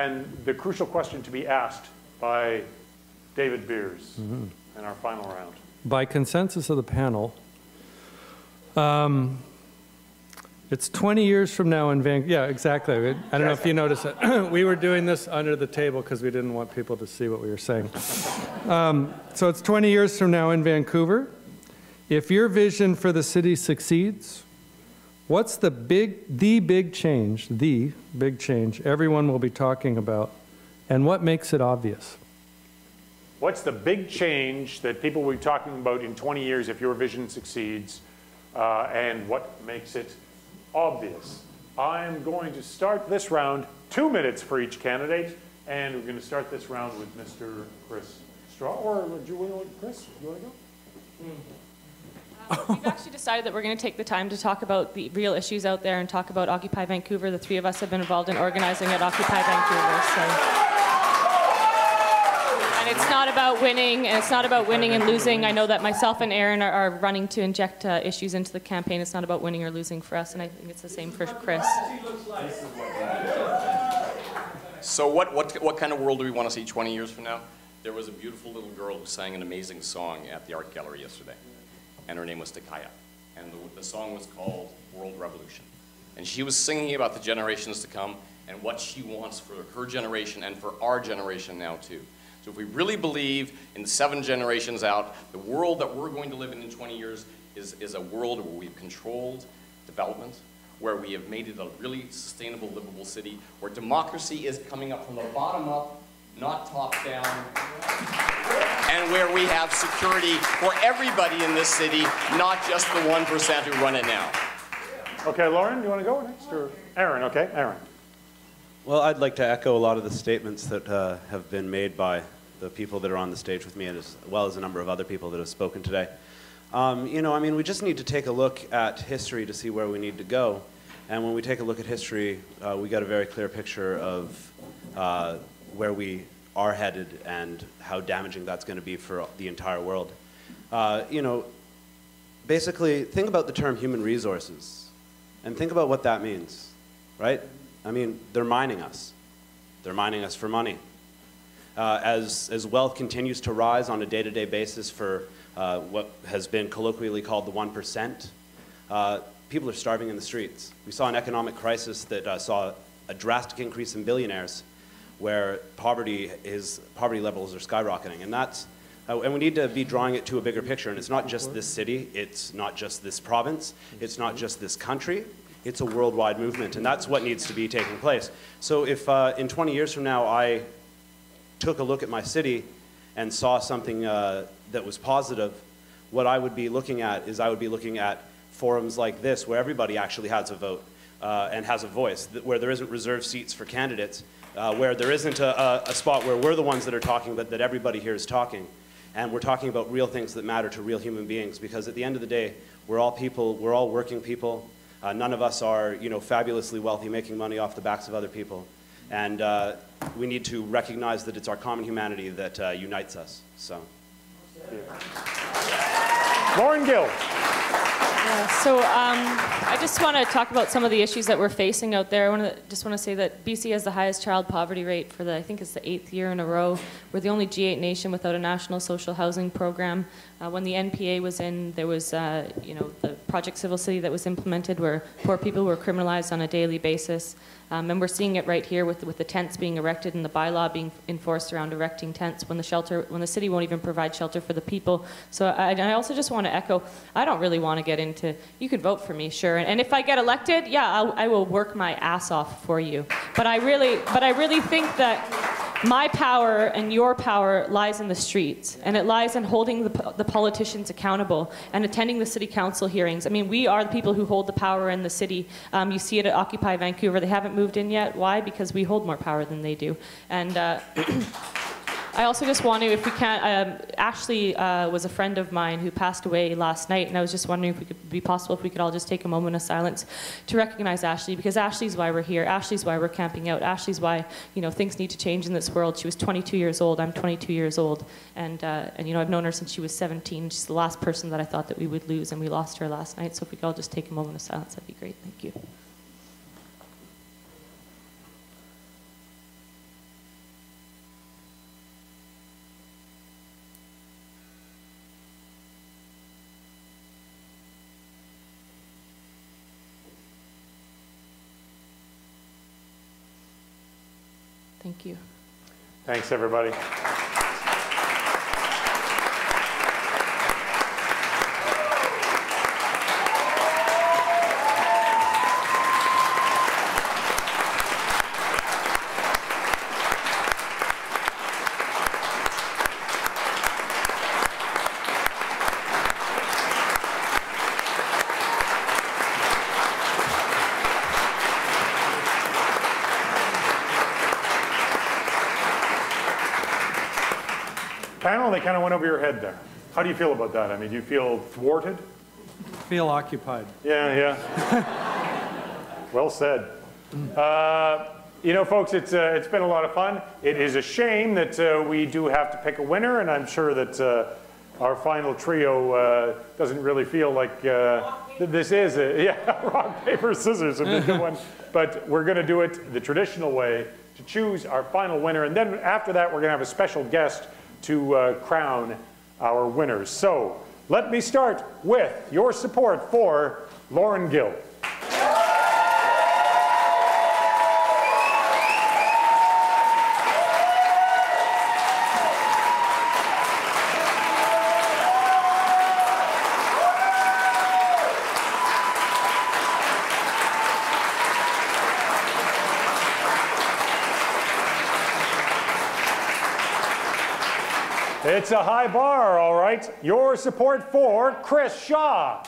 and the crucial question to be asked by David Beers in our final round. By consensus of the panel, it's 20 years from now in Vancouver. Yeah, exactly. I don't know if you noticed it. We were doing this under the table because we didn't want people to see what we were saying. So it's 20 years from now in Vancouver. If your vision for the city succeeds, what's the big change everyone will be talking about, and what makes it obvious? What's the big change that people will be talking about in 20 years if your vision succeeds, and what makes it obvious? I'm going to start this round, 2 minutes for each candidate, and we're going to start this round with Mr. Chris Straw. Or do you want to, Chris, do you want to go? We've actually decided that we're going to take the time to talk about the real issues out there and talk about Occupy Vancouver. The three of us have been involved in organizing at Occupy Vancouver. So. And it's not about winning, and it's not about winning and losing. I know that myself and Aaron are running to inject issues into the campaign. It's not about winning or losing for us, and I think it's the same for Chris. So what kind of world do we want to see 20 years from now? There was a beautiful little girl who sang an amazing song at the art gallery yesterday, and her name was Takaya, and the song was called World Revolution. And she was singing about the generations to come and what she wants for her generation and for our generation now too. So if we really believe in 7 generations out, the world that we're going to live in 20 years is a world where we've controlled development, where we have made it a really sustainable, livable city, where democracy is coming up from the bottom up, not top down, and where we have security for everybody in this city, not just the 1% who run it now. Okay, Lauren, you want to go next? Or Aaron, okay, Aaron. Well, I'd like to echo a lot of the statements that have been made by the people that are on the stage with me, as well as a number of other people that have spoken today. You know, I mean, we just need to take a look at history to see where we need to go. And when we take a look at history, we got a very clear picture of where we are headed and how damaging that's going to be for the entire world. You know, basically, think about the term human resources and think about what that means, right? I mean, they're mining us. They're mining us for money. As wealth continues to rise on a day-to-day basis for what has been colloquially called the 1%, people are starving in the streets. We saw an economic crisis that saw a drastic increase in billionaires, where poverty levels are skyrocketing, and that's and we need to be drawing it to a bigger picture. And it's not just this city, it's not just this province, it's not just this country. It's a worldwide movement, and that's what needs to be taking place. So if in 20 years from now I took a look at my city and saw something that was positive, what I would be looking at is I would be looking at forums like this where everybody actually has a vote and has a voice, where there isn't reserved seats for candidates, where there isn't a spot where we're the ones that are talking, but that everybody here is talking. And we're talking about real things that matter to real human beings, because at the end of the day, we're all people, we're all working people. None of us are, you know, fabulously wealthy, making money off the backs of other people. And we need to recognize that it's our common humanity that unites us. So. Lauren Gill. So I just want to talk about some of the issues that we're facing out there. I just want to say that BC has the highest child poverty rate for I think it's the 8th year in a row. We're the only G8 nation without a national social housing program. When the NPA was in, there was, you know, the Project Civil City that was implemented, where poor people were criminalized on a daily basis. And we're seeing it right here with the tents being erected and the bylaw being enforced around erecting tents when the city won't even provide shelter for the people. So I also just want to echo, I don't really want to get into, you could vote for me, sure. And if I get elected, yeah, I will work my ass off for you. But I really think that my power and your power lies in the streets, and it lies in holding the politicians accountable and attending the city council hearings. I mean, we are the people who hold the power in the city. You see it at Occupy Vancouver. They haven't moved in yet. Why? Because we hold more power than they do. And I also just want to, if we can, Ashley was a friend of mine who passed away last night, and I was just wondering if it could be possible if we could all just take a moment of silence to recognize Ashley, because Ashley's why we're here. Ashley's why we're camping out. Ashley's why, you know, things need to change in this world. She was 22 years old. I'm 22 years old, and you know, I've known her since she was 17. She's the last person that I thought that we would lose, and we lost her last night. So if we could all just take a moment of silence, that'd be great. Thank you. Thank you. Thanks, everybody. Panel, they kind of went over your head there. How do you feel about that? I mean, do you feel thwarted? Feel occupied. Yeah, yeah. Well said. You know, folks, it's been a lot of fun. It is a shame that we do have to pick a winner, and I'm sure that our final trio doesn't really feel like this is rock, paper, scissors, a big one. But we're going to do it the traditional way to choose our final winner, and then after that, we're going to have a special guest to crown our winners. So let me start with your support for Lauren Gill. It's a high bar, all right. Your support for Chris Shaw.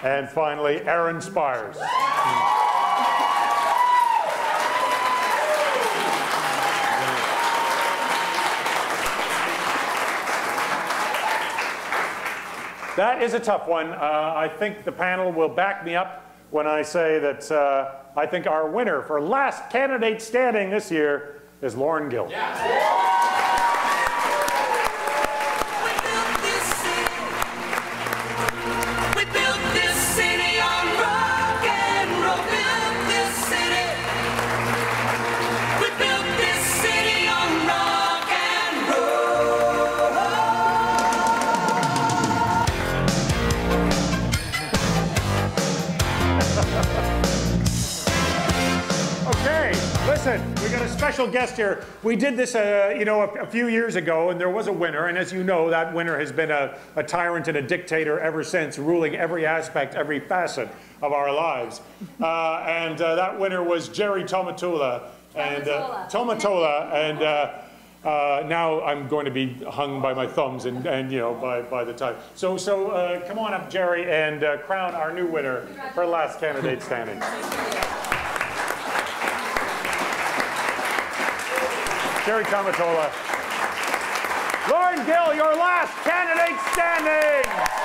And finally, Aaron Spires. That is a tough one. I think the panel will back me up when I say that I think our winner for last candidate standing this year is Lauren Gill. Yeah. We got a special guest here. We did this, you know, a few years ago, and there was a winner. And as you know, that winner has been a tyrant and a dictator ever since, ruling every aspect, every facet of our lives. That winner was Jerry Tomatula. Tomatola. And now I'm going to be hung by my thumbs and you know, by the time. So come on up, Jerry, and crown our new winner for last candidate standing. Jerry Tomatola. Lauren Gill, your last candidate standing.